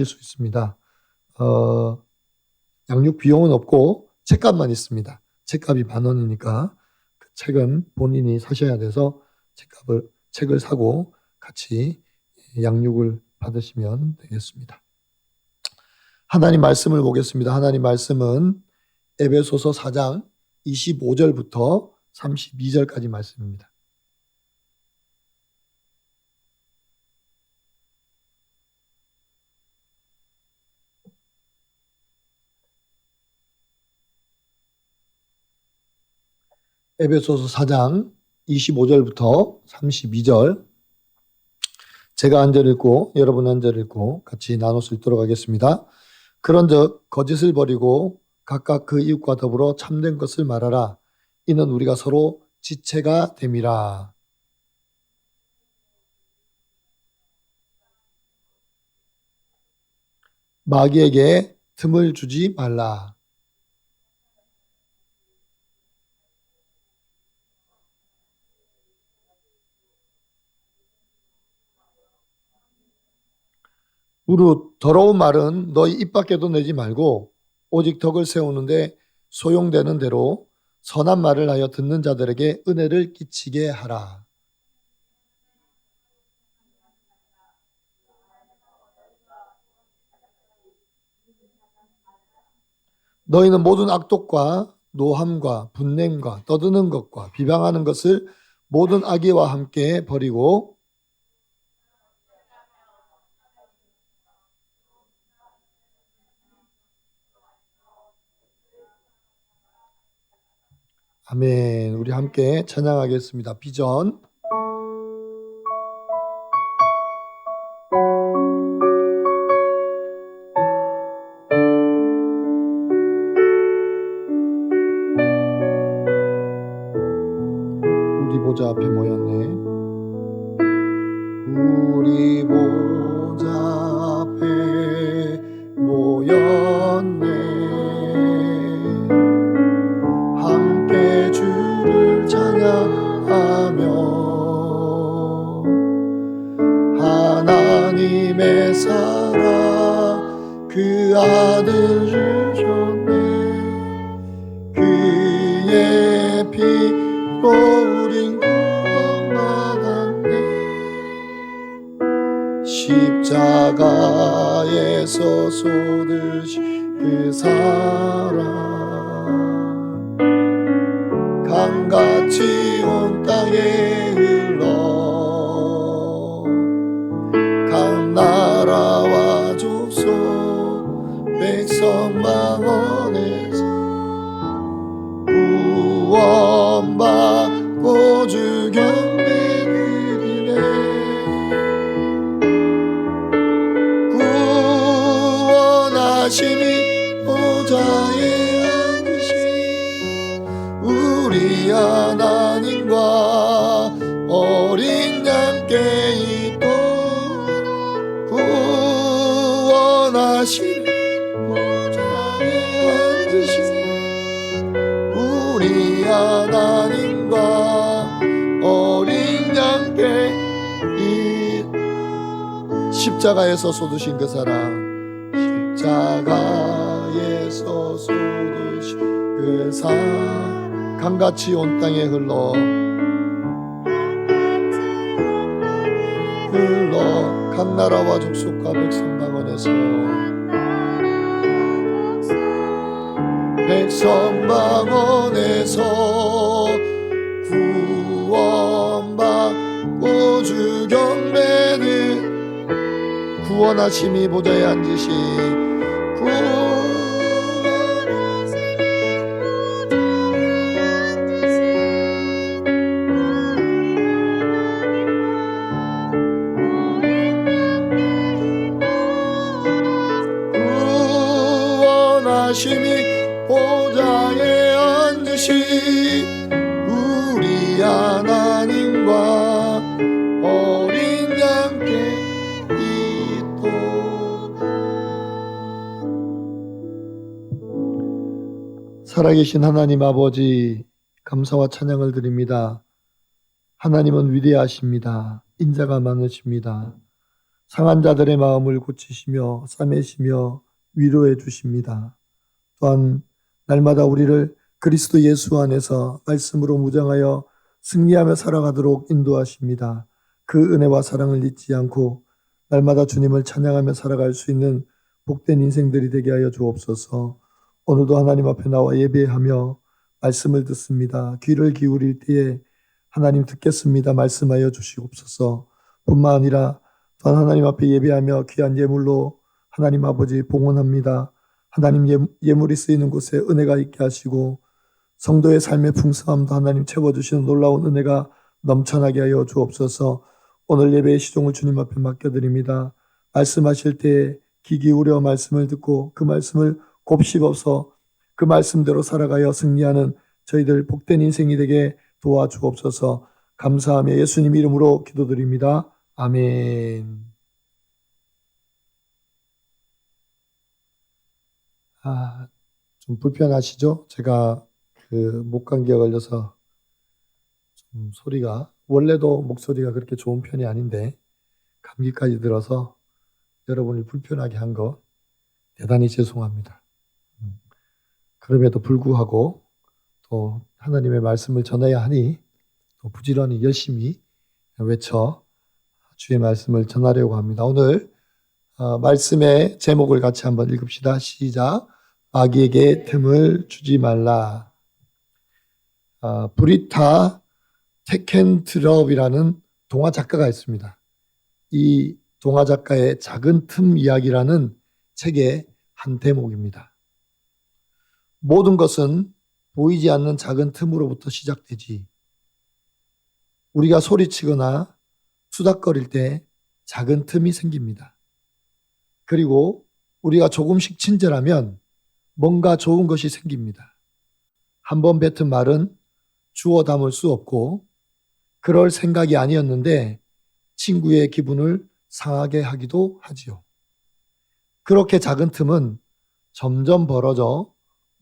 수 있습니다. 양육 비용은 없고 책값만 있습니다. 책값이 10,000원이니까 그 책은 본인이 사셔야 돼서 책을 사고 같이 양육을 받으시면 되겠습니다. 하나님 말씀을 보겠습니다. 하나님 말씀은 에베소서 4장 25절부터 32절까지 말씀입니다. 에베소서 4장 25절부터 32절, 제가 한 절 읽고 여러분 한 절 읽고 같이 나눌 수 있도록 하겠습니다. 그런즉 거짓을 버리고 각각 그 이웃과 더불어 참된 것을 말하라. 이는 우리가 서로 지체가 됨이라. 마귀에게 틈을 주지 말라. 무릇 더러운 말은 너희 입 밖에도 내지 말고 오직 덕을 세우는데 소용되는 대로 선한 말을 하여 듣는 자들에게 은혜를 끼치게 하라. 너희는 모든 악독과 노함과 분냄과 떠드는 것과 비방하는 것을 모든 악의와 함께 버리고 아멘. 우리 함께 찬양하겠습니다. 비전. 우리 보좌 앞에 모였네. 우리 보좌 앞에 모였네. 함께 주를 찬양하며 하나님의 사랑 그 아들을 줬네. 그의 피로 우린 구원받았네. 십자가에서 쏟으신 그 사랑 강같이 온 땅에 흘러 각 나라와 족속 백성 망원에서 구원받고 주 경배 드리네. 구원하심이 보좌에 앉으신 우리 하나님과 어린 양께 있도록 구원하심이 보좌에 앉으신 우리 하나님과 어린 양께 십자가에서 쏟으신 그 사랑, 십자가에서 쏟으신 그 사랑 강같이 온 땅에 흘러 각 나라와 족속과 백성 방언에서 구원받고 주 경배는 구원하심이 보좌에 앉으신 구원하심이 보좌에 앉으신 우리 하나님과 어린 양께 있도록. 살아계신 하나님 아버지, 감사와 찬양을 드립니다. 하나님은 위대하십니다. 인자가 많으십니다. 상한 자들의 마음을 고치시며 싸매시며 위로해 주십니다. 또한 날마다 우리를 그리스도 예수 안에서 말씀으로 무장하여 승리하며 살아가도록 인도하십니다. 그 은혜와 사랑을 잊지 않고 날마다 주님을 찬양하며 살아갈 수 있는 복된 인생들이 되게 하여 주옵소서. 오늘도 하나님 앞에 나와 예배하며 말씀을 듣습니다. 귀를 기울일 때에 하나님 듣겠습니다. 말씀하여 주시옵소서. 뿐만 아니라 또한 하나님 앞에 예배하며 귀한 예물로 하나님 아버지 봉헌합니다. 하나님 예물이 쓰이는 곳에 은혜가 있게 하시고 성도의 삶의 풍성함도 하나님 채워주시는 놀라운 은혜가 넘쳐나게 하여 주옵소서. 오늘 예배의 시종을 주님 앞에 맡겨드립니다. 말씀하실 때에 귀 기울여 말씀을 듣고 그 말씀을 곱씹어서 그 말씀대로 살아가여 승리하는 저희들 복된 인생이 되게 도와주옵소서. 감사하며 예수님 이름으로 기도드립니다. 아멘. 좀 불편하시죠? 제가 목감기에 걸려서 좀 소리가, 원래도 목소리가 그렇게 좋은 편이 아닌데 감기까지 들어서 여러분을 불편하게 한 거 대단히 죄송합니다. 그럼에도 불구하고 또 하나님의 말씀을 전해야 하니 또 부지런히 열심히 외쳐 주의 말씀을 전하려고 합니다. 오늘 말씀의 제목을 같이 한번 읽읍시다. 시작. 마귀에게 틈을 주지 말라. 브리타 테켄트럽이라는 동화 작가가 있습니다. 이 동화 작가의 작은 틈 이야기라는 책의 한 대목입니다. 모든 것은 보이지 않는 작은 틈으로부터 시작되지. 우리가 소리치거나 수닥거릴 때 작은 틈이 생깁니다. 그리고 우리가 조금씩 친절하면 뭔가 좋은 것이 생깁니다. 한번 뱉은 말은 주워 담을 수 없고 그럴 생각이 아니었는데 친구의 기분을 상하게 하기도 하지요. 그렇게 작은 틈은 점점 벌어져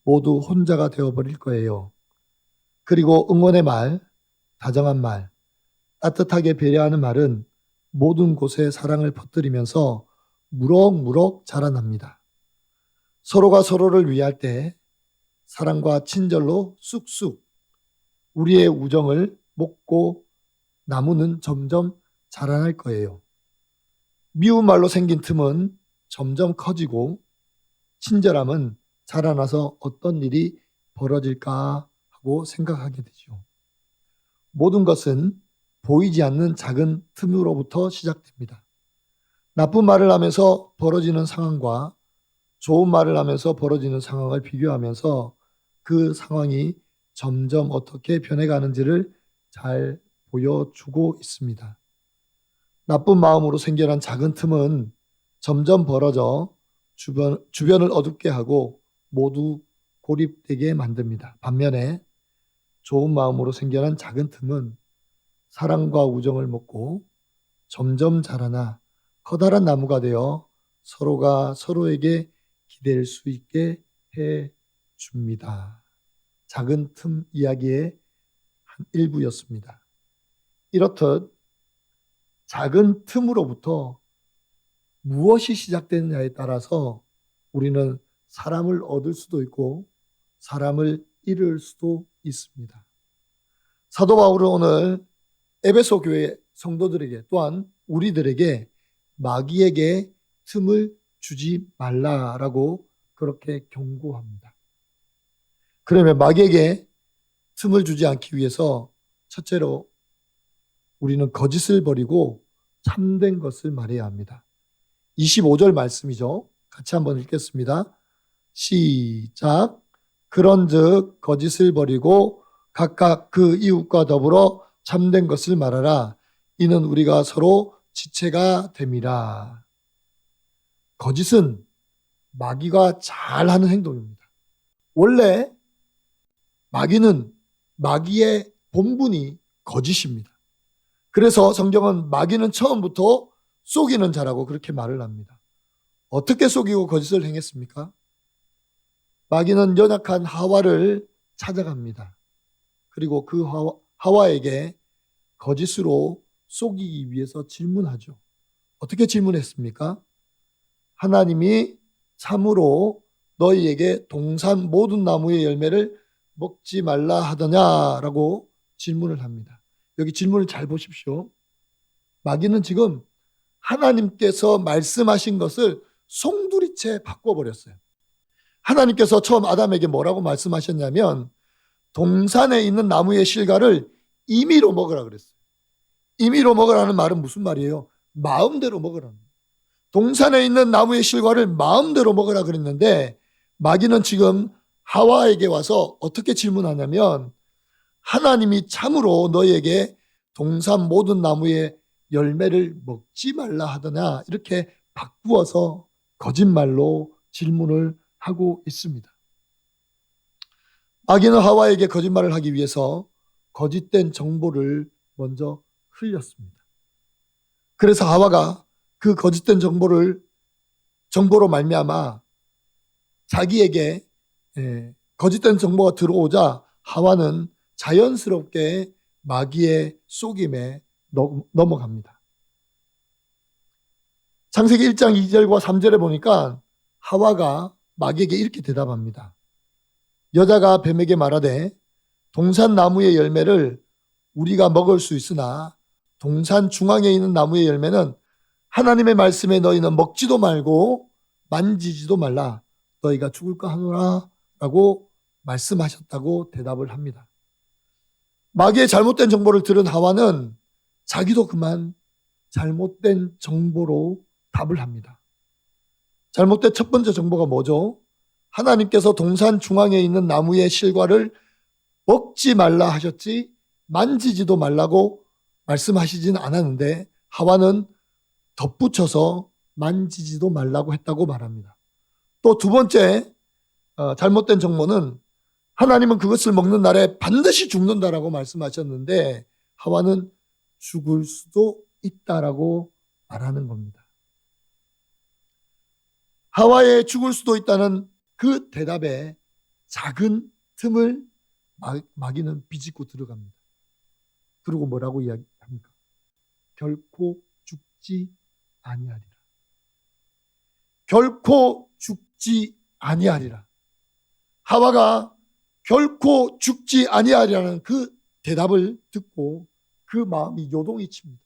모두 혼자가 되어버릴 거예요. 그리고 응원의 말, 다정한 말, 따뜻하게 배려하는 말은 모든 곳에 사랑을 퍼뜨리면서 무럭무럭 자라납니다. 서로가 서로를 위할 때 사랑과 친절로 쑥쑥 우리의 우정을 먹고 나무는 점점 자라날 거예요. 미운 말로 생긴 틈은 점점 커지고 친절함은 자라나서 어떤 일이 벌어질까 하고 생각하게 되죠. 모든 것은 보이지 않는 작은 틈으로부터 시작됩니다. 나쁜 말을 하면서 벌어지는 상황과 좋은 말을 하면서 벌어지는 상황을 비교하면서 그 상황이 점점 어떻게 변해가는지를 잘 보여주고 있습니다. 나쁜 마음으로 생겨난 작은 틈은 점점 벌어져 주변을 어둡게 하고 모두 고립되게 만듭니다. 반면에 좋은 마음으로 생겨난 작은 틈은 사랑과 우정을 먹고 점점 자라나 커다란 나무가 되어 서로가 서로에게 기댈 수 있게 해 줍니다. 작은 틈 이야기의 한 일부였습니다. 이렇듯 작은 틈으로부터 무엇이 시작되느냐에 따라서 우리는 사람을 얻을 수도 있고 사람을 잃을 수도 있습니다. 사도 바울은 오늘 에베소 교회 성도들에게 또한 우리들에게 마귀에게 틈을 주지 말라라고 그렇게 경고합니다. 그러면 마귀에게 틈을 주지 않기 위해서 첫째로 우리는 거짓을 버리고 참된 것을 말해야 합니다. 25절 말씀이죠. 같이 한번 읽겠습니다. 시작. 그런즉 거짓을 버리고 각각 그 이웃과 더불어 참된 것을 말하라. 이는 우리가 서로 지체가 됨이라. 거짓은 마귀가 잘하는 행동입니다. 원래 마귀의 본분이 거짓입니다. 그래서 성경은 마귀는 처음부터 속이는 자라고 그렇게 말을 합니다. 어떻게 속이고 거짓을 행했습니까? 마귀는 연약한 하와를 찾아갑니다. 그리고 그 하와에게 거짓으로 속이기 위해서 질문하죠. 어떻게 질문했습니까? 하나님이 참으로 너희에게 동산 모든 나무의 열매를 먹지 말라 하더냐라고 질문을 합니다. 여기 질문을 잘 보십시오. 마귀는 지금 하나님께서 말씀하신 것을 송두리째 바꿔버렸어요. 하나님께서 처음 아담에게 뭐라고 말씀하셨냐면 동산에 있는 나무의 실과를 임의로 먹으라 그랬어요. 임의로 먹으라는 말은 무슨 말이에요? 마음대로 먹으라는 거예요. 동산에 있는 나무의 실과를 마음대로 먹으라 그랬는데 마귀는 지금 하와에게 와서 어떻게 질문하냐면 하나님이 참으로 너희에게 동산 모든 나무의 열매를 먹지 말라 하더냐 이렇게 바꾸어서 거짓말로 질문을 하고 있습니다. 마귀는 하와에게 거짓말을 하기 위해서 거짓된 정보를 먼저 흘렸습니다. 그래서 하와가 그 거짓된 정보로 말미암아 자기에게 거짓된 정보가 들어오자 하와는 자연스럽게 마귀의 속임에 넘어갑니다. 창세기 1장 2절과 3절에 보니까 하와가 마귀에게 이렇게 대답합니다. 여자가 뱀에게 말하되 동산 나무의 열매를 우리가 먹을 수 있으나 동산 중앙에 있는 나무의 열매는 하나님의 말씀에 너희는 먹지도 말고 만지지도 말라. 너희가 죽을까 하노라 라고 말씀하셨다고 대답을 합니다. 마귀의 잘못된 정보를 들은 하와는 자기도 그만 잘못된 정보로 답을 합니다. 잘못된 첫 번째 정보가 뭐죠? 하나님께서 동산 중앙에 있는 나무의 실과를 먹지 말라 하셨지 만지지도 말라고 말씀하시진 않았는데 하와는 덧붙여서 만지지도 말라고 했다고 말합니다. 또 두 번째 잘못된 정보는 하나님은 그것을 먹는 날에 반드시 죽는다라고 말씀하셨는데 하와는 죽을 수도 있다라고 말하는 겁니다. 하와의 죽을 수도 있다는 그 대답에 작은 틈을 마귀는 비집고 들어갑니다. 그리고 뭐라고 이야기합니까? 결코 죽지 아니하리라. 결코 죽지 아니하리라. 하와가 결코 죽지 아니하리라는 그 대답을 듣고 그 마음이 요동이 칩니다.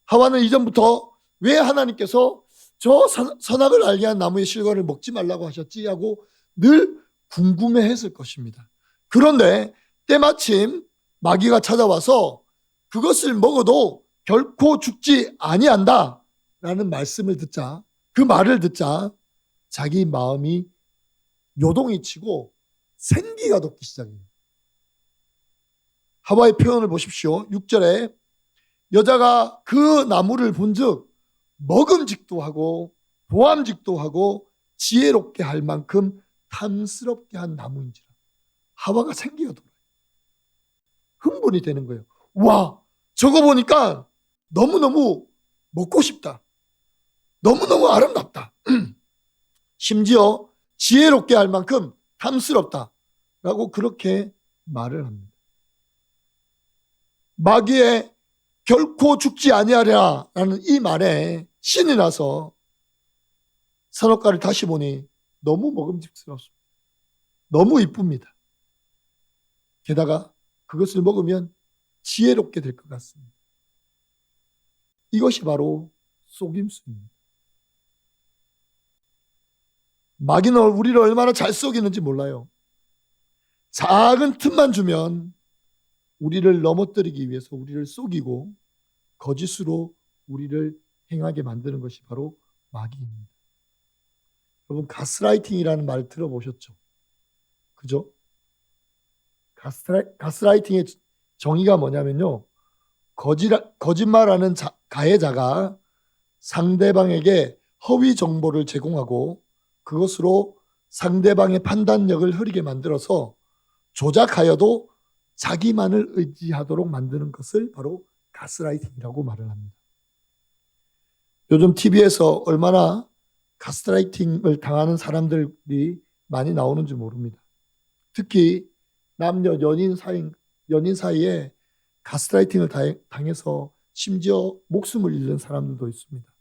하와는 이전부터 왜 하나님께서 저 선악을 알게 한 나무의 실과를 먹지 말라고 하셨지 하고 늘 궁금해했을 것입니다. 그런데 때마침 마귀가 찾아와서 그것을 먹어도 결코 죽지 아니한다 라는 말씀을 듣자, 그 말을 듣자 자기 마음이 요동이 치고 생기가 돋기 시작해요. 하와의 표현을 보십시오. 6절에 여자가 그 나무를 본즉 먹음직도 하고 보암직도 하고 지혜롭게 할 만큼 탐스럽게 한 나무인지라. 하와가 생기가 돌아요. 흥분이 되는 거예요. 와, 저거 보니까 너무너무 먹고 싶다. 너무너무 아름답다. 심지어 지혜롭게 할 만큼 탐스럽다. 라고 그렇게 말을 합니다. 마귀의 결코 죽지 아니하리라 라는 이 말에 신이 나서 선악과를 다시 보니 너무 먹음직스럽습니다. 너무 이쁩니다. 게다가 그것을 먹으면 지혜롭게 될 것 같습니다. 이것이 바로 속임수입니다. 마귀는 우리를 얼마나 잘 속이는지 몰라요. 작은 틈만 주면 우리를 넘어뜨리기 위해서 우리를 속이고 거짓으로 우리를 행하게 만드는 것이 바로 마귀입니다. 여러분 가스라이팅이라는 말 들어보셨죠? 그죠? 가스라이팅의 정의가 뭐냐면요. 거짓말하는 가해자가 상대방에게 허위 정보를 제공하고 그것으로 상대방의 판단력을 흐리게 만들어서 조작하여도 자기만을 의지하도록 만드는 것을 바로 가스라이팅이라고 말을 합니다. 요즘 TV에서 얼마나 가스라이팅을 당하는 사람들이 많이 나오는지 모릅니다. 특히 남녀 연인 사이에 가스라이팅을 당해서 심지어 목숨을 잃는 사람들도 있습니다.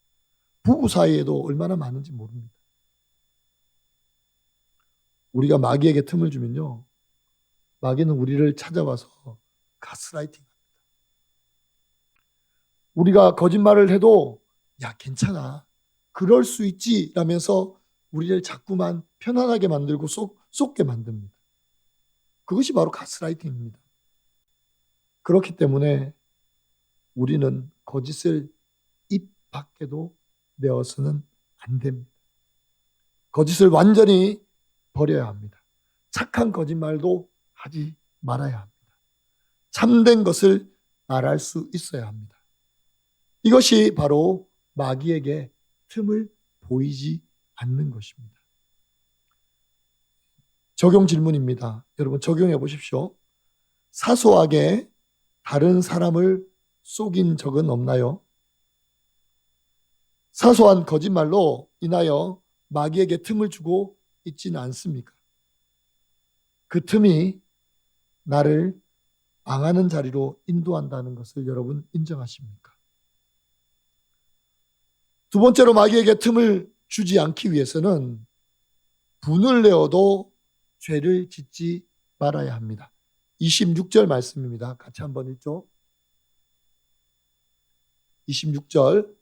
부부 사이에도 얼마나 많은지 모릅니다. 우리가 마귀에게 틈을 주면요, 마귀는 우리를 찾아와서 가스라이팅합니다. 우리가 거짓말을 해도 야 괜찮아, 그럴 수 있지 라면서 우리를 자꾸만 편안하게 만들고 쏟게 만듭니다. 그것이 바로 가스라이팅입니다. 그렇기 때문에 우리는 거짓을 입 밖에도 내어서는 안 됩니다. 거짓을 완전히 버려야 합니다. 착한 거짓말도 하지 말아야 합니다. 참된 것을 말할 수 있어야 합니다. 이것이 바로 마귀에게 틈을 보이지 않는 것입니다. 적용 질문입니다. 여러분 적용해 보십시오. 사소하게 다른 사람을 속인 적은 없나요? 사소한 거짓말로 인하여 마귀에게 틈을 주고 있지는 않습니까? 그 틈이 나를 망하는 자리로 인도한다는 것을 여러분 인정하십니까? 두 번째로 마귀에게 틈을 주지 않기 위해서는 분을 내어도 죄를 짓지 말아야 합니다. 26절 말씀입니다. 같이 한번 읽죠. 26절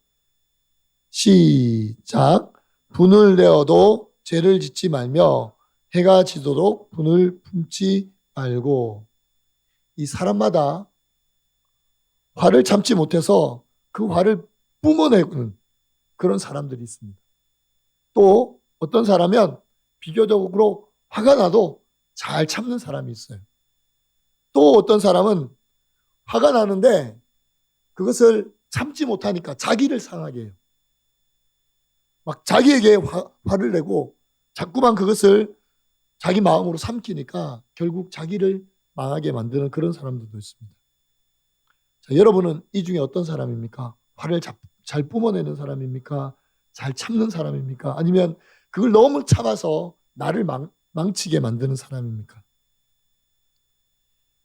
시작. 분을 내어도 죄를 짓지 말며 해가 지도록 분을 품지 말고. 이 사람마다 화를 참지 못해서 그 화를 뿜어내는 그런 사람들이 있습니다. 또 어떤 사람은 비교적으로 화가 나도 잘 참는 사람이 있어요. 또 어떤 사람은 화가 나는데 그것을 참지 못하니까 자기를 상하게 해요. 막 자기에게 화를 내고 자꾸만 그것을 자기 마음으로 삼키니까 결국 자기를 망하게 만드는 그런 사람들도 있습니다. 자, 여러분은 이 중에 어떤 사람입니까? 화를 잘 뿜어내는 사람입니까? 잘 참는 사람입니까? 아니면 그걸 너무 참아서 나를 망치게 만드는 사람입니까?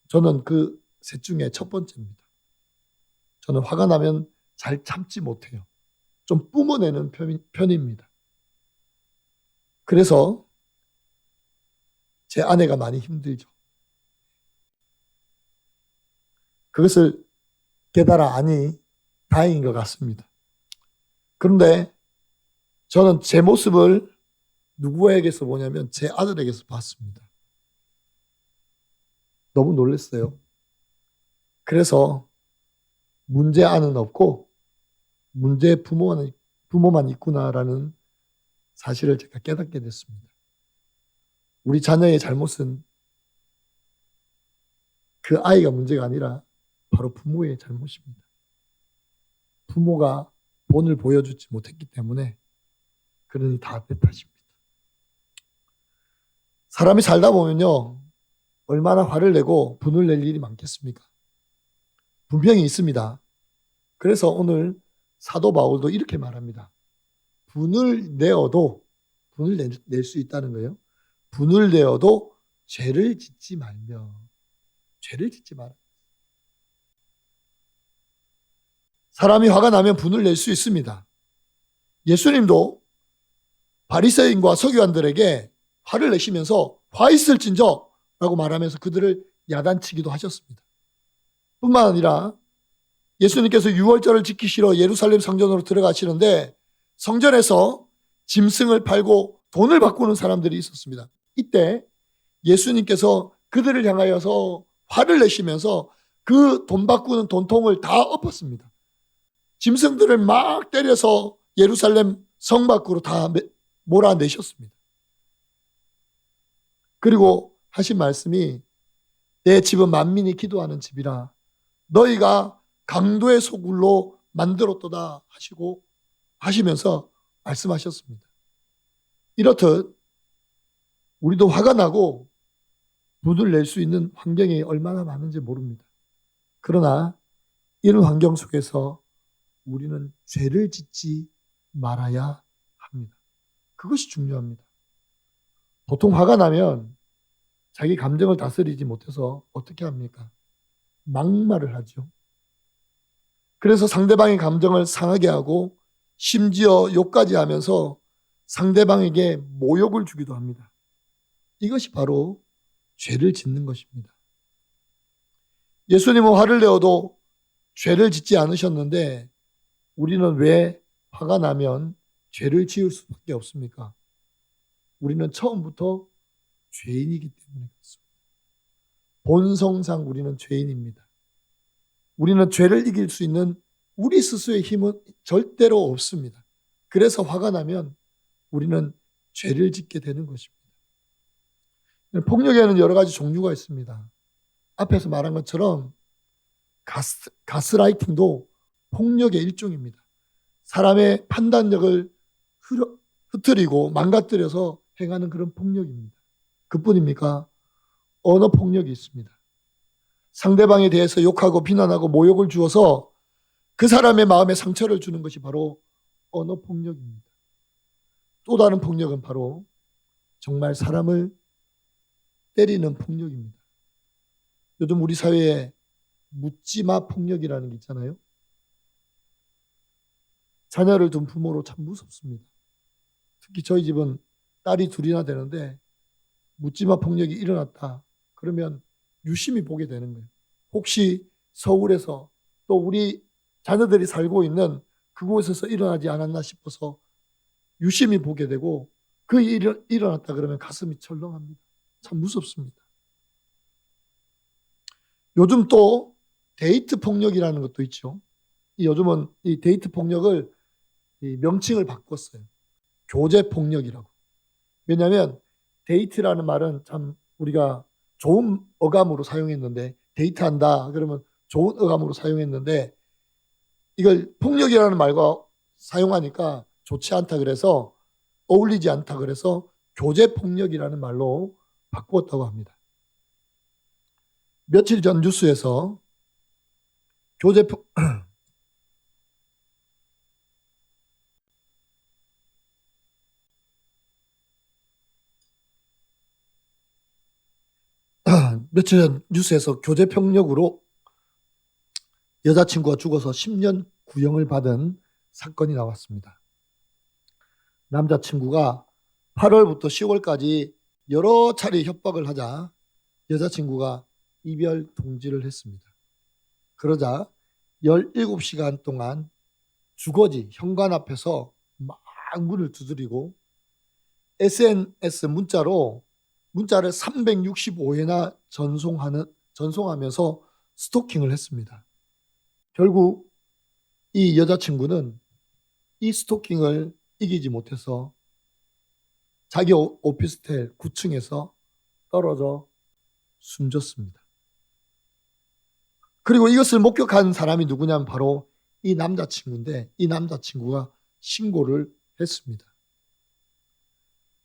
저는 그 셋 중에 첫 번째입니다. 저는 화가 나면 잘 참지 못해요. 좀 뿜어내는 편입니다. 그래서 제 아내가 많이 힘들죠. 그것을 깨달아 아니 다행인 것 같습니다. 그런데 저는 제 모습을 누구에게서 보냐면 제 아들에게서 봤습니다. 너무 놀랐어요. 그래서 문제아는 없고 문제 부모만 있구나라는 사실을 제가 깨닫게 됐습니다. 우리 자녀의 잘못은 그 아이가 문제가 아니라 바로 부모의 잘못입니다. 부모가 본을 보여주지 못했기 때문에 그러니 다 내 탓입니다. 사람이 살다 보면요, 얼마나 화를 내고 분을 낼 일이 많겠습니까? 분명히 있습니다. 그래서 오늘 사도 바울도 이렇게 말합니다. 분을 낼 수 있다는 거예요. 분을 내어도 죄를 짓지 말며. 죄를 짓지 마라. 사람이 화가 나면 분을 낼 수 있습니다. 예수님도 바리새인과 서기관들에게 화를 내시면서 화 있을진저 라고 말하면서 그들을 야단치기도 하셨습니다. 뿐만 아니라 예수님께서 유월절을 지키시러 예루살렘 성전으로 들어가시는데 성전에서 짐승을 팔고 돈을 바꾸는 사람들이 있었습니다. 이때 예수님께서 그들을 향하여서 화를 내시면서 그 돈 바꾸는 돈통을 다 엎었습니다. 짐승들을 막 때려서 예루살렘 성 밖으로 다 몰아내셨습니다. 그리고 하신 말씀이 내 집은 만민이 기도하는 집이라 너희가 강도의 소굴로 만들었도다 하시면서 말씀하셨습니다. 이렇듯 우리도 화가 나고 분을 낼 수 있는 환경이 얼마나 많은지 모릅니다. 그러나 이런 환경 속에서 우리는 죄를 짓지 말아야 합니다. 그것이 중요합니다. 보통 화가 나면 자기 감정을 다스리지 못해서 어떻게 합니까? 막말을 하죠. 그래서 상대방의 감정을 상하게 하고 심지어 욕까지 하면서 상대방에게 모욕을 주기도 합니다. 이것이 바로 죄를 짓는 것입니다. 예수님은 화를 내어도 죄를 짓지 않으셨는데 우리는 왜 화가 나면 죄를 지을 수밖에 없습니까? 우리는 처음부터 죄인이기 때문에 그렇습니다. 본성상 우리는 죄인입니다. 우리는 죄를 이길 수 있는 우리 스스로의 힘은 절대로 없습니다. 그래서 화가 나면 우리는 죄를 짓게 되는 것입니다. 폭력에는 여러 가지 종류가 있습니다. 앞에서 말한 것처럼 가스라이팅도 폭력의 일종입니다. 사람의 판단력을 흐트리고 망가뜨려서 행하는 그런 폭력입니다. 그뿐입니까? 언어 폭력이 있습니다. 상대방에 대해서 욕하고 비난하고 모욕을 주어서 그 사람의 마음에 상처를 주는 것이 바로 언어 폭력입니다. 또 다른 폭력은 바로 정말 사람을 때리는 폭력입니다. 요즘 우리 사회에 묻지마 폭력이라는 게 있잖아요. 자녀를 둔 부모로 참 무섭습니다. 특히 저희 집은 딸이 둘이나 되는데 묻지마 폭력이 일어났다. 그러면 유심히 보게 되는 거예요. 혹시 서울에서 또 우리 자녀들이 살고 있는 그곳에서 일어나지 않았나 싶어서 유심히 보게 되고 그 일이 일어났다 그러면 가슴이 철렁합니다. 참 무섭습니다. 요즘 또 데이트 폭력이라는 것도 있죠. 요즘은 이 데이트 폭력을 명칭을 바꿨어요. 교제 폭력이라고. 왜냐하면 데이트라는 말은 참 우리가 좋은 어감으로 사용했는데 데이트한다 그러면 좋은 어감으로 사용했는데 이걸 폭력이라는 말과 사용하니까 좋지 않다 그래서 어울리지 않다 그래서 교제 폭력이라는 말로 바꾸었다고 합니다. 며칠 전 뉴스에서 며칠 전 뉴스에서 교제 폭력으로 여자친구가 죽어서 10년 구형을 받은 사건이 나왔습니다. 남자친구가 8월부터 10월까지 여러 차례 협박을 하자 여자친구가 이별 통지를 했습니다. 그러자 17시간 동안 주거지 현관 앞에서 막 문을 두드리고 SNS 문자를 365회나 전송하면서 스토킹을 했습니다. 결국 이 여자친구는 이 스토킹을 이기지 못해서 자기 오피스텔 9층에서 떨어져 숨졌습니다. 그리고 이것을 목격한 사람이 누구냐면 바로 이 남자친구인데 이 남자친구가 신고를 했습니다.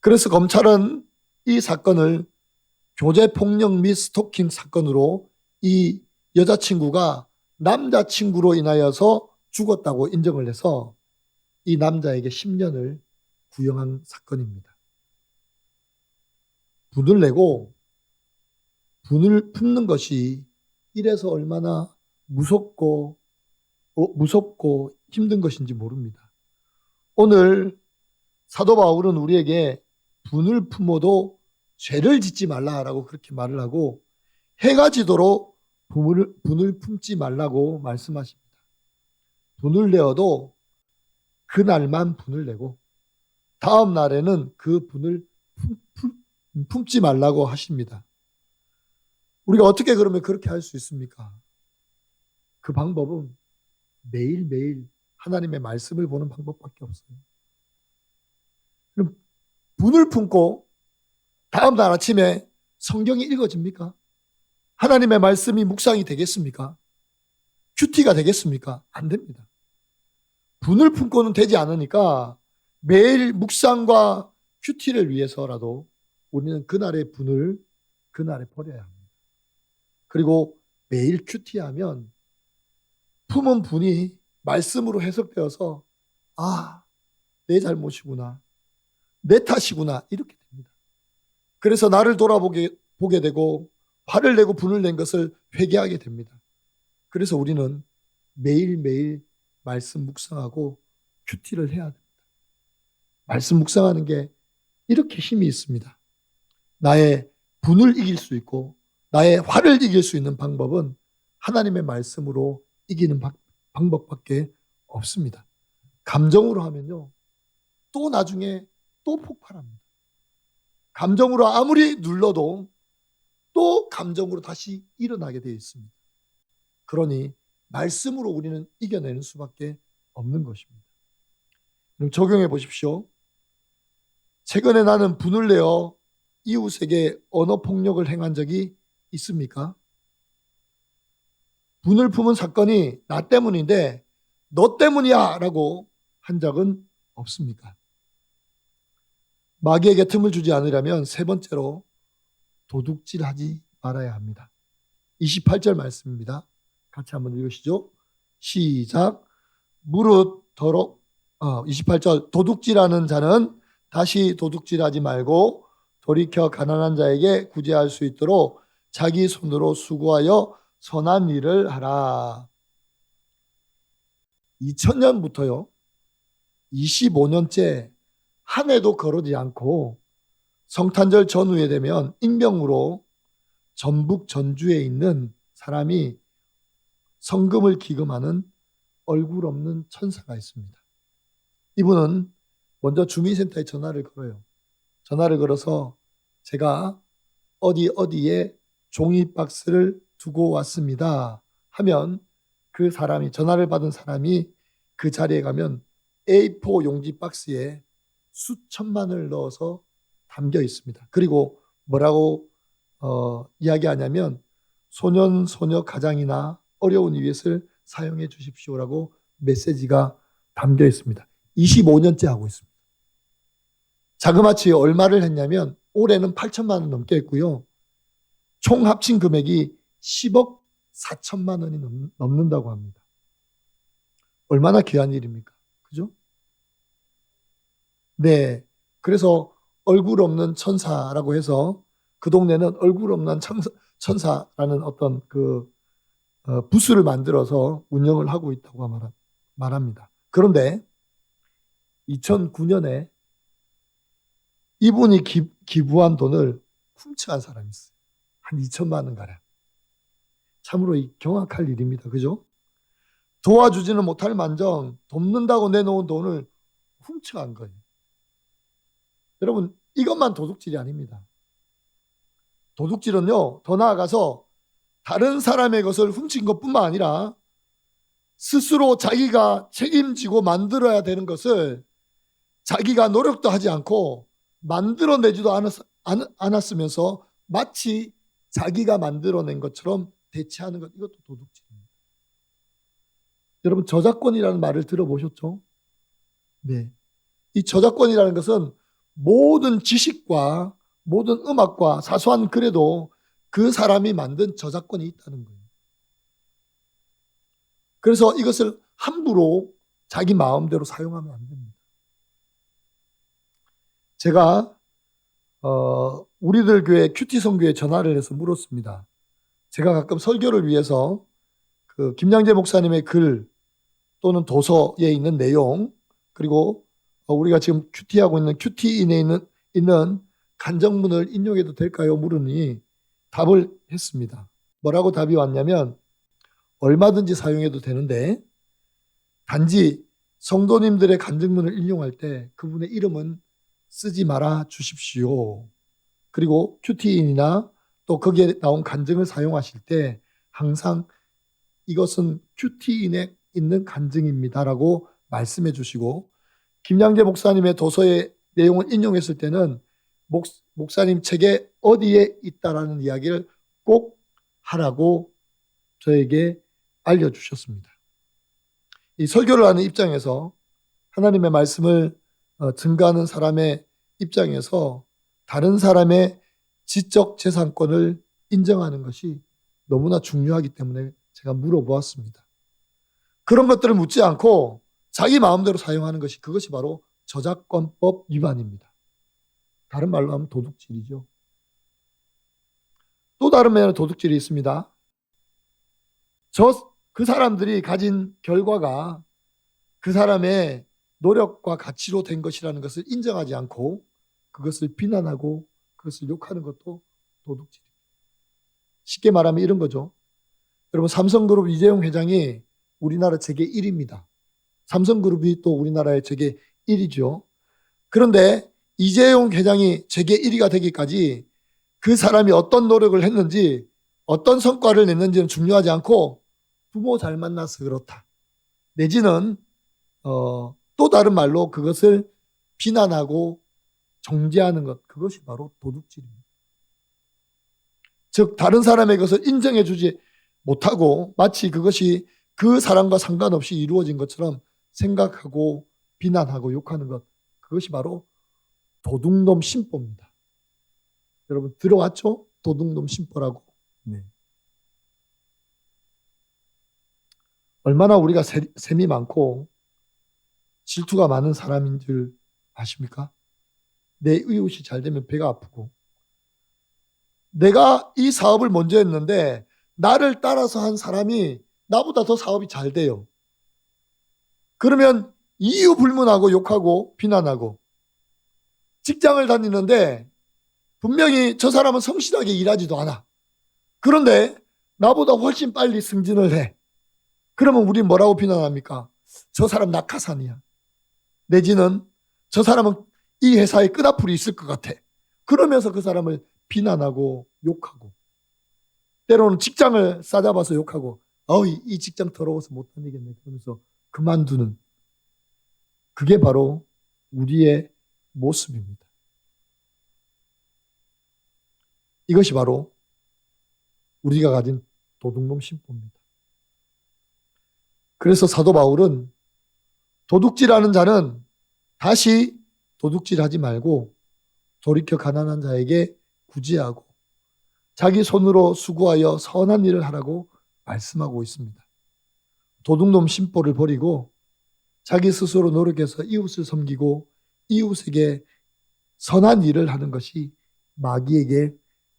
그래서 검찰은 이 사건을 교제폭력 및 스토킹 사건으로 이 여자친구가 남자친구로 인하여서 죽었다고 인정을 해서 이 남자에게 10년을 구형한 사건입니다. 분을 내고 분을 품는 것이 이래서 얼마나 무섭고 힘든 것인지 모릅니다. 오늘 사도 바울은 우리에게 분을 품어도 죄를 짓지 말라라고 그렇게 말을 하고 해가 지도록 분을 품지 말라고 말씀하십니다. 분을 내어도 그날만 분을 내고 다음 날에는 그 분을 품지 말라고 하십니다. 우리가 어떻게 그러면 그렇게 할 수 있습니까? 그 방법은 매일매일 하나님의 말씀을 보는 방법밖에 없어요. 그럼 분을 품고 다음 날 아침에 성경이 읽어집니까? 하나님의 말씀이 묵상이 되겠습니까? 큐티가 되겠습니까? 안 됩니다. 분을 품고는 되지 않으니까 매일 묵상과 큐티를 위해서라도 우리는 그날의 분을 그날에 버려야 합니다. 그리고 매일 큐티하면 품은 분이 말씀으로 해석되어서 내 잘못이구나. 내 탓이구나. 이렇게 됩니다. 그래서 나를 돌아보게 되고 화를 내고 분을 낸 것을 회개하게 됩니다. 그래서 우리는 매일매일 말씀 묵상하고 큐티를 해야 됩니다. 말씀 묵상하는 게 이렇게 힘이 있습니다. 나의 분을 이길 수 있고 나의 화를 이길 수 있는 방법은 하나님의 말씀으로 이기는 방법밖에 없습니다. 감정으로 하면요, 또 나중에 또 폭발합니다. 감정으로 아무리 눌러도 또 감정으로 다시 일어나게 되어 있습니다. 그러니 말씀으로 우리는 이겨내는 수밖에 없는 것입니다. 그럼 적용해 보십시오. 최근에 나는 분을 내어 이웃에게 언어폭력을 행한 적이 있습니까? 분을 품은 사건이 나 때문인데 너 때문이야 라고 한 적은 없습니까? 마귀에게 틈을 주지 않으려면 세 번째로 도둑질하지 말아야 합니다. 28절 말씀입니다. 같이 한번 읽으시죠. 시작. 무릇 28절 도둑질하는 자는 다시 도둑질하지 말고 돌이켜 가난한 자에게 구제할 수 있도록 자기 손으로 수고하여 선한 일을 하라. 2000년부터요. 25년째 한 해도 거르지 않고 성탄절 전후에 되면 익명으로 전북 전주에 있는 사람이 성금을 기금하는 얼굴 없는 천사가 있습니다. 이분은 먼저 주민센터에 전화를 걸어요. 전화를 걸어서 제가 어디에 종이 박스를 두고 왔습니다 하면 그 사람이, 전화를 받은 사람이 그 자리에 가면 A4 용지 박스에 수천만 원을 넣어서 담겨 있습니다. 그리고 뭐라고 이야기하냐면 소년소녀 가장이나 어려운 이웃을 사용해 주십시오라고 메시지가 담겨 있습니다. 25년째 하고 있습니다. 자그마치 얼마를 했냐면 올해는 8천만 원 넘게 했고요. 총 합친 금액이 10억 4천만 원이 넘는다고 합니다. 얼마나 귀한 일입니까? 그죠? 네. 그래서 얼굴 없는 천사라고 해서 그 동네는 얼굴 없는 천사라는 어떤 부스를 만들어서 운영을 하고 있다고 말합니다. 그런데 2009년에 이분이 기부한 돈을 훔쳐간 사람이 있어요. 한 2천만 원 가량. 참으로 경악할 일입니다. 그죠? 도와주지는 못할 만정 돕는다고 내놓은 돈을 훔쳐간 거예요. 여러분, 이것만 도둑질이 아닙니다. 도둑질은요, 더 나아가서 다른 사람의 것을 훔친 것뿐만 아니라 스스로 자기가 책임지고 만들어야 되는 것을 자기가 노력도 하지 않고 만들어내지도 않았으면서 마치 자기가 만들어낸 것처럼 대체하는 것, 이것도 도둑질입니다. 여러분, 저작권이라는 말을 들어보셨죠? 네. 이 저작권이라는 것은 모든 지식과 모든 음악과 사소한 글에도 그 사람이 만든 저작권이 있다는 거예요. 그래서 이것을 함부로 자기 마음대로 사용하면 안 됩니다. 제가 우리들 교회 큐티 선교에 전화를 해서 물었습니다. 제가 가끔 설교를 위해서 그 김양재 목사님의 글 또는 도서에 있는 내용, 그리고 우리가 지금 큐티하고 있는 큐티인에 있는 간정문을 인용해도 될까요? 물으니 답을 했습니다. 뭐라고 답이 왔냐면 얼마든지 사용해도 되는데 단지 성도님들의 간증문을 인용할 때 그분의 이름은 쓰지 말아 주십시오. 그리고 큐티인이나 또 거기에 나온 간증을 사용하실 때 항상 이것은 큐티인에 있는 간증입니다라고 말씀해 주시고, 김양재 목사님의 도서의 내용을 인용했을 때는 목사님 책에 어디에 있다라는 이야기를 꼭 하라고 저에게 알려주셨습니다. 이 설교를 하는 입장에서, 하나님의 말씀을 증거하는 사람의 입장에서 다른 사람의 지적 재산권을 인정하는 것이 너무나 중요하기 때문에 제가 물어보았습니다. 그런 것들을 묻지 않고 자기 마음대로 사용하는 것이, 그것이 바로 저작권법 위반입니다. 다른 말로 하면 도둑질이죠. 또 다른 면의 도둑질이 있습니다. 그 사람들이 가진 결과가 그 사람의 노력과 가치로 된 것이라는 것을 인정하지 않고 그것을 비난하고 그것을 욕하는 것도 도둑질입니다. 쉽게 말하면 이런 거죠. 여러분, 삼성그룹 이재용 회장이 우리나라 재계 1위입니다. 삼성그룹이 또 우리나라의 재계 1위죠. 그런데 이재용 회장이 재계 1위가 되기까지 그 사람이 어떤 노력을 했는지 어떤 성과를 냈는지는 중요하지 않고 부모 잘 만나서 그렇다. 내지는 또 다른 말로 그것을 비난하고 정죄하는 것, 그것이 바로 도둑질입니다. 즉 다른 사람의 것을 인정해 주지 못하고 마치 그것이 그 사람과 상관없이 이루어진 것처럼 생각하고 비난하고 욕하는 것, 그것이 바로 도둑놈 신보입니다. 여러분 들어왔죠? 도둑놈 신보라고. 네. 얼마나 우리가 셈이 많고 질투가 많은 사람인 줄 아십니까? 내 이웃이 잘 되면 배가 아프고, 내가 이 사업을 먼저 했는데 나를 따라서 한 사람이 나보다 더 사업이 잘 돼요. 그러면 이유 불문하고 욕하고 비난하고, 직장을 다니는데 분명히 저 사람은 성실하게 일하지도 않아. 그런데 나보다 훨씬 빨리 승진을 해. 그러면 우리 뭐라고 비난합니까? 저 사람 낙하산이야. 내지는 저 사람은 이 회사에 끈앞풀이 있을 것 같아. 그러면서 그 사람을 비난하고 욕하고, 때로는 직장을 싸잡아서 욕하고, 이 직장 더러워서 못 다니겠네 그러면서 그만두는, 그게 바로 우리의 모습입니다. 이것이 바로 우리가 가진 도둑놈 신보입니다. 그래서 사도 바울은 도둑질하는 자는 다시 도둑질하지 말고 돌이켜 가난한 자에게 구제하고 자기 손으로 수고하여 선한 일을 하라고 말씀하고 있습니다. 도둑놈 신보를 버리고 자기 스스로 노력해서 이웃을 섬기고 이웃에게 선한 일을 하는 것이 마귀에게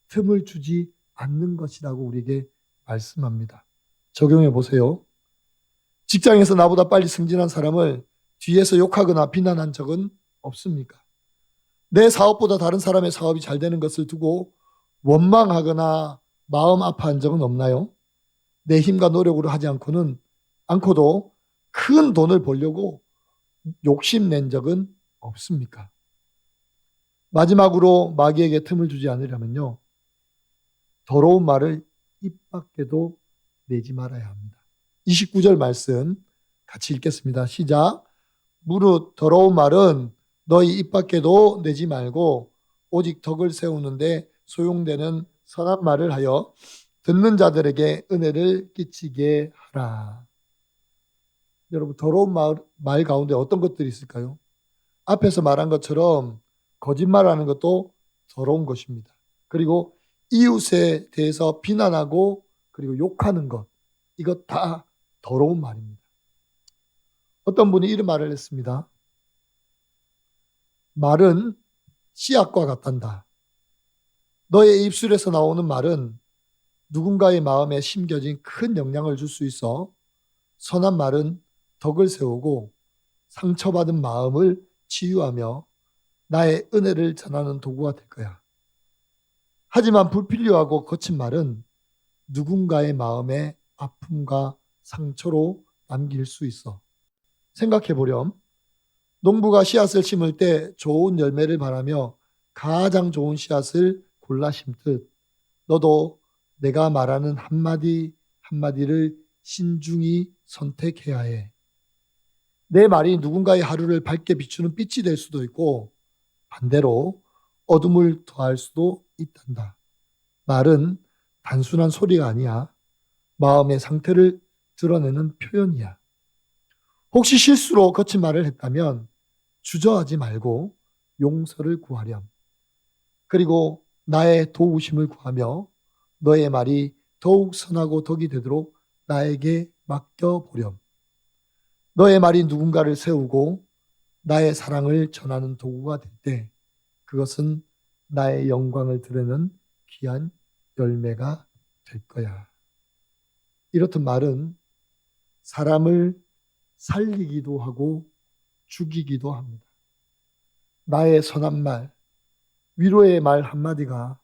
틈을 주지 않는 것이라고 우리에게 말씀합니다. 적용해 보세요. 직장에서 나보다 빨리 승진한 사람을 뒤에서 욕하거나 비난한 적은 없습니까? 내 사업보다 다른 사람의 사업이 잘 되는 것을 두고 원망하거나 마음 아파한 적은 없나요? 내 힘과 노력으로 하지 않고도 큰 돈을 벌려고 욕심낸 적은 없습니까? 마지막으로 마귀에게 틈을 주지 않으려면요, 더러운 말을 입 밖에도 내지 말아야 합니다. 29절 말씀 같이 읽겠습니다. 시작. 무릇 더러운 말은 너희 입 밖에도 내지 말고 오직 덕을 세우는데 소용되는 선한 말을 하여 듣는 자들에게 은혜를 끼치게 하라. 여러분, 더러운 말 가운데 어떤 것들이 있을까요? 앞에서 말한 것처럼 거짓말하는 것도 더러운 것입니다. 그리고 이웃에 대해서 비난하고 그리고 욕하는 것, 이것 다 더러운 말입니다. 어떤 분이 이런 말을 했습니다. 말은 씨앗과 같단다. 너의 입술에서 나오는 말은 누군가의 마음에 심겨진 큰 영향을 줄 수 있어. 선한 말은 덕을 세우고 상처받은 마음을 치유하며 나의 은혜를 전하는 도구가 될 거야. 하지만 불필요하고 거친 말은 누군가의 마음에 아픔과 상처로 남길 수 있어. 생각해 보렴. 농부가 씨앗을 심을 때 좋은 열매를 바라며 가장 좋은 씨앗을 골라 심듯 너도 내가 말하는 한마디 한마디를 신중히 선택해야 해. 내 말이 누군가의 하루를 밝게 비추는 빛이 될 수도 있고 반대로 어둠을 더할 수도 있단다. 말은 단순한 소리가 아니야. 마음의 상태를 드러내는 표현이야. 혹시 실수로 거친 말을 했다면 주저하지 말고 용서를 구하렴. 그리고 나의 도우심을 구하며 너의 말이 더욱 선하고 덕이 되도록 나에게 맡겨보렴. 너의 말이 누군가를 세우고 나의 사랑을 전하는 도구가 될 때 그것은 나의 영광을 드러내는 귀한 열매가 될 거야. 이렇듯 말은 사람을 살리기도 하고 죽이기도 합니다. 나의 선한 말, 위로의 말 한마디가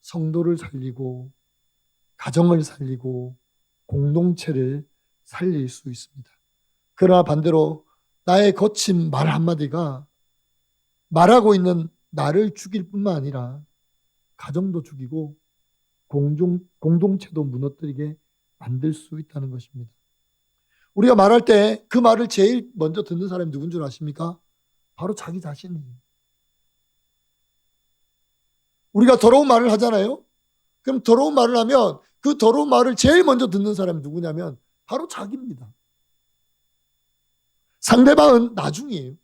성도를 살리고 가정을 살리고 공동체를 살릴 수 있습니다. 그러나 반대로 나의 거친 말 한마디가 말하고 있는 나를 죽일 뿐만 아니라 가정도 죽이고 공동체도 무너뜨리게 만들 수 있다는 것입니다. 우리가 말할 때 그 말을 제일 먼저 듣는 사람이 누군 줄 아십니까? 바로 자기 자신이에요. 우리가 더러운 말을 하잖아요. 그럼 더러운 말을 하면 그 더러운 말을 제일 먼저 듣는 사람이 누구냐면 바로 자기입니다. 상대방은 나중이에요.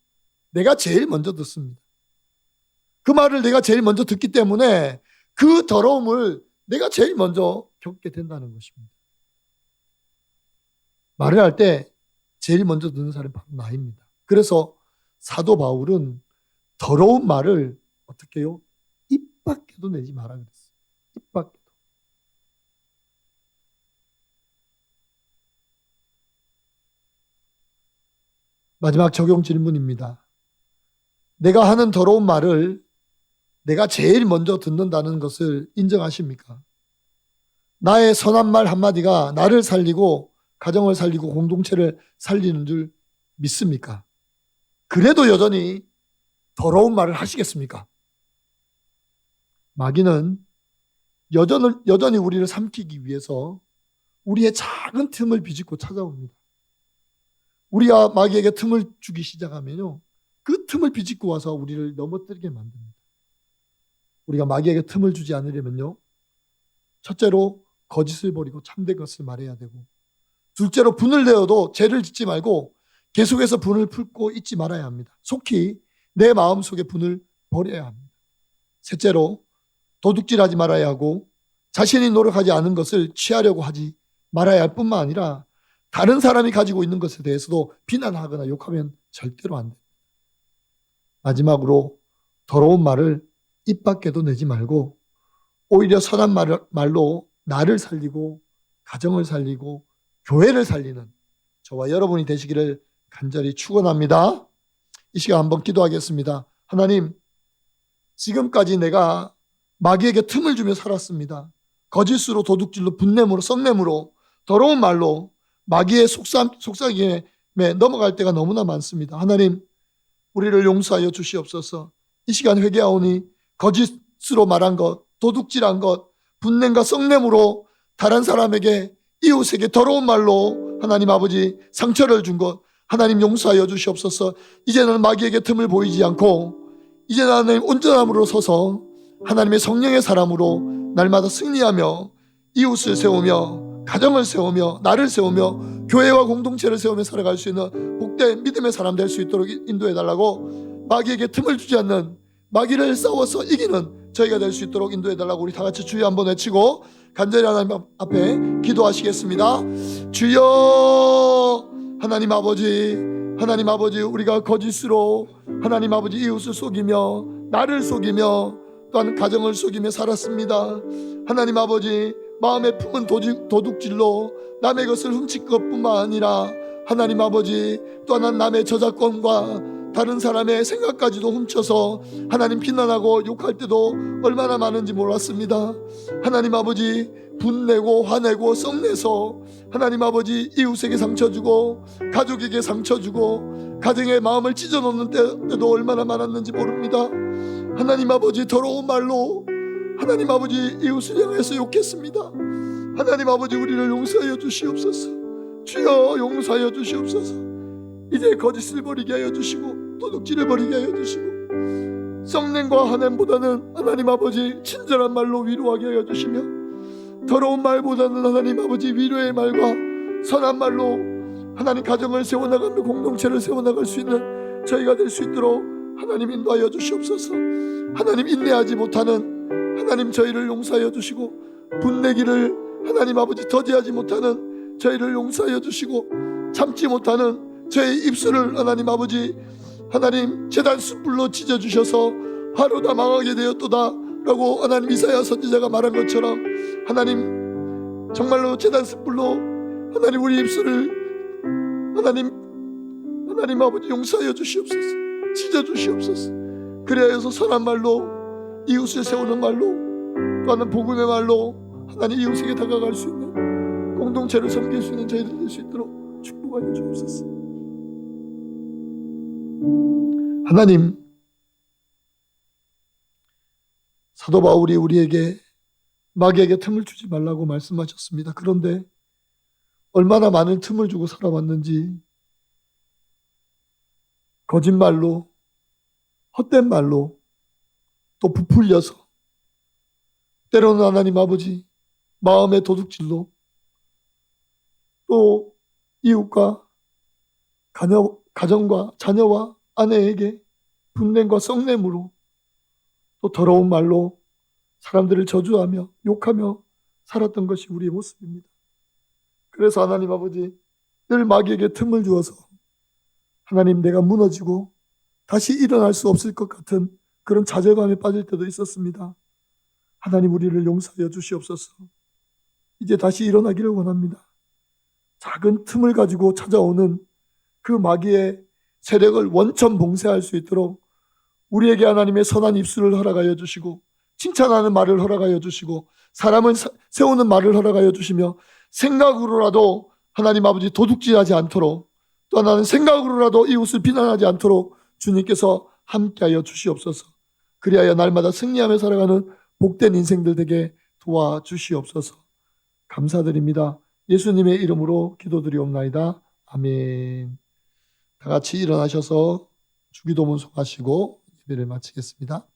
내가 제일 먼저 듣습니다. 그 말을 내가 제일 먼저 듣기 때문에 그 더러움을 내가 제일 먼저 겪게 된다는 것입니다. 말을 할 때 제일 먼저 듣는 사람이 바로 나입니다. 그래서 사도 바울은 더러운 말을 어떻게 해요? 입 밖에도 내지 마라 그랬어요. 입 밖에도. 마지막 적용 질문입니다. 내가 하는 더러운 말을 내가 제일 먼저 듣는다는 것을 인정하십니까? 나의 선한 말 한마디가 나를 살리고 가정을 살리고 공동체를 살리는 줄 믿습니까? 그래도 여전히 더러운 말을 하시겠습니까? 마귀는 여전히 우리를 삼키기 위해서 우리의 작은 틈을 비집고 찾아옵니다. 우리가 마귀에게 틈을 주기 시작하면요, 그 틈을 비집고 와서 우리를 넘어뜨리게 만듭니다. 우리가 마귀에게 틈을 주지 않으려면요, 첫째로 거짓을 버리고 참된 것을 말해야 되고, 둘째로 분을 내어도 죄를 짓지 말고 계속해서 분을 풀고 있지 말아야 합니다. 속히 내 마음속에 분을 버려야 합니다. 셋째로 도둑질하지 말아야 하고 자신이 노력하지 않은 것을 취하려고 하지 말아야 할 뿐만 아니라 다른 사람이 가지고 있는 것에 대해서도 비난하거나 욕하면 절대로 안 됩니다. 마지막으로 더러운 말을 입 밖에도 내지 말고 오히려 선한 말로 나를 살리고 가정을 살리고 교회를 살리는 저와 여러분이 되시기를 간절히 축원합니다. 이 시간 한번 기도하겠습니다. 하나님, 지금까지 내가 마귀에게 틈을 주며 살았습니다. 거짓으로, 도둑질로, 분냄으로, 썩냄으로, 더러운 말로 마귀의 속삭임에 넘어갈 때가 너무나 많습니다. 하나님, 우리를 용서하여 주시옵소서. 이 시간 회개하오니 거짓으로 말한 것, 도둑질한 것, 분냄과 썩냄으로 다른 사람에게, 이웃에게 더러운 말로 하나님 아버지 상처를 준 것 하나님 용서하여 주시옵소서. 이제는 마귀에게 틈을 보이지 않고 이제는 하나님 온전함으로 서서 하나님의 성령의 사람으로 날마다 승리하며 이웃을 세우며 가정을 세우며 나를 세우며 교회와 공동체를 세우며 살아갈 수 있는 복된 믿음의 사람 될 수 있도록 인도해달라고, 마귀에게 틈을 주지 않는, 마귀를 싸워서 이기는 저희가 될 수 있도록 인도해달라고 우리 다 같이 주여 한번 외치고 간절히 하나님 앞에 기도하시겠습니다. 주여, 하나님 아버지 우리가 거짓으로 하나님 아버지 이웃을 속이며 나를 속이며 또한 가정을 속이며 살았습니다. 하나님 아버지, 마음에 품은 도둑질로 남의 것을 훔칠 것뿐만 아니라 하나님 아버지 또한 남의 저작권과 다른 사람의 생각까지도 훔쳐서 하나님 비난하고 욕할 때도 얼마나 많은지 몰랐습니다. 하나님 아버지, 분내고 화내고 썩내서 하나님 아버지 이웃에게 상처 주고 가족에게 상처 주고 가정의 마음을 찢어놓는 때도 얼마나 많았는지 모릅니다. 하나님 아버지, 더러운 말로 하나님 아버지 이웃을 향해서 욕했습니다. 하나님 아버지, 우리를 용서하여 주시옵소서. 주여, 용서하여 주시옵소서. 이제 거짓을 버리게 하여 주시고 도둑질을 버리게 하여 주시고 썩냄과 화냄보다는 하나님 아버지 친절한 말로 위로하게 하여 주시며, 더러운 말보다는 하나님 아버지 위로의 말과 선한 말로 하나님 가정을 세워나가며 공동체를 세워나갈 수 있는 저희가 될 수 있도록 하나님 인도하여 주시옵소서. 하나님, 인내하지 못하는 하나님 저희를 용서하여 주시고, 분내기를 하나님 아버지 더디하지 못하는 저희를 용서하여 주시고, 참지 못하는 저희 입술을 하나님 아버지 하나님 제단 숯불로 찢어주셔서 화로 다 망하게 되었도다 라고 하나님 이사야 선지자가 말한 것처럼, 하나님 정말로 제단 숯불로 하나님 우리 입술을 하나님 아버지 용서하여 주시옵소서. 찢어 주시옵소서. 그리하여서 선한 말로, 이웃을 세우는 말로, 또한 복음의 말로 하나님 이웃에게 다가갈 수 있는, 공동체를 섬길 수 있는 저희들 될 수 있도록 축복하여 주옵소서. 하나님, 사도 바울이 우리에게, 마귀에게 틈을 주지 말라고 말씀하셨습니다. 그런데 얼마나 많은 틈을 주고 살아왔는지, 거짓말로, 헛된 말로, 또 부풀려서, 때로는 하나님 아버지 마음의 도둑질로, 또 이웃과 가정과 자녀와 아내에게 분냄과 썩냄으로, 또 더러운 말로 사람들을 저주하며 욕하며 살았던 것이 우리의 모습입니다. 그래서 하나님 아버지 늘 마귀에게 틈을 주어서 하나님, 내가 무너지고 다시 일어날 수 없을 것 같은 그런 좌절감에 빠질 때도 있었습니다. 하나님, 우리를 용서하여 주시옵소서. 이제 다시 일어나기를 원합니다. 작은 틈을 가지고 찾아오는 그 마귀의 세력을 원천 봉쇄할 수 있도록 우리에게 하나님의 선한 입술을 허락하여 주시고, 칭찬하는 말을 허락하여 주시고, 사람을 세우는 말을 허락하여 주시며, 생각으로라도 하나님 아버지 도둑질하지 않도록, 또 하나는 생각으로라도 이웃을 비난하지 않도록 주님께서 함께하여 주시옵소서. 그리하여 날마다 승리하며 살아가는 복된 인생들 되게 도와주시옵소서. 감사드립니다. 예수님의 이름으로 기도드리옵나이다. 아멘. 다 같이 일어나셔서 주기도문 송하시고 예배를 마치겠습니다.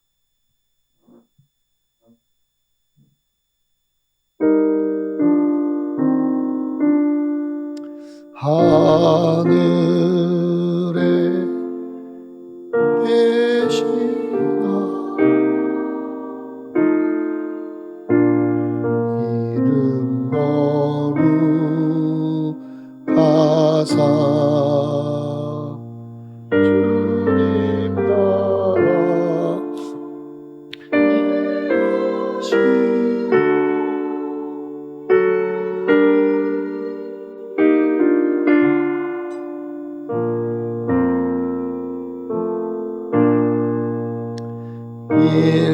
하늘에 계시나 이름 거룩하사 주님 나라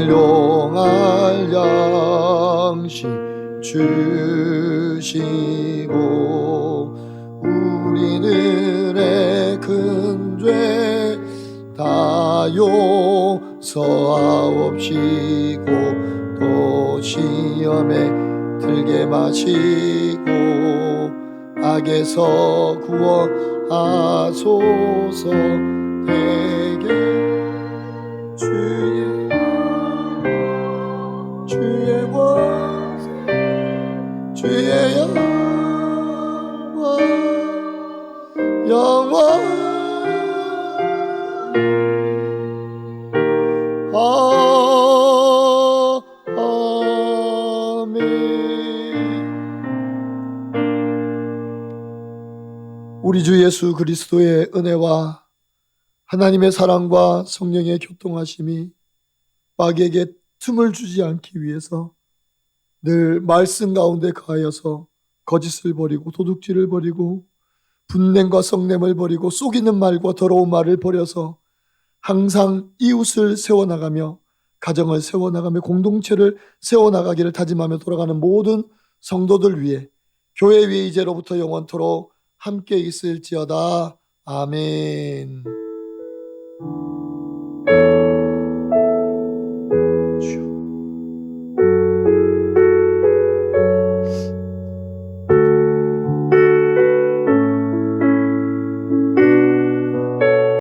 일용할 양식 주시고 우리들의 큰 죄 다 용서하옵시고 또 시험에 들게 마시고 악에서 구원하소서. 되게 주의 권세 주의 영원 아멘. 우리 주 예수 그리스도의 은혜와 하나님의 사랑과 성령의 교통하심이 마귀에게 틈을 주지 않기 위해서 늘 말씀 가운데 거하여서 거짓을 버리고 도둑질을 버리고 분냄과 썩냄을 버리고 속이는 말과 더러운 말을 버려서 항상 이웃을 세워나가며 가정을 세워나가며 공동체를 세워나가기를 다짐하며 돌아가는 모든 성도들 위해 교회 위에 이제로부터 영원토록 함께 있을지어다. 아멘.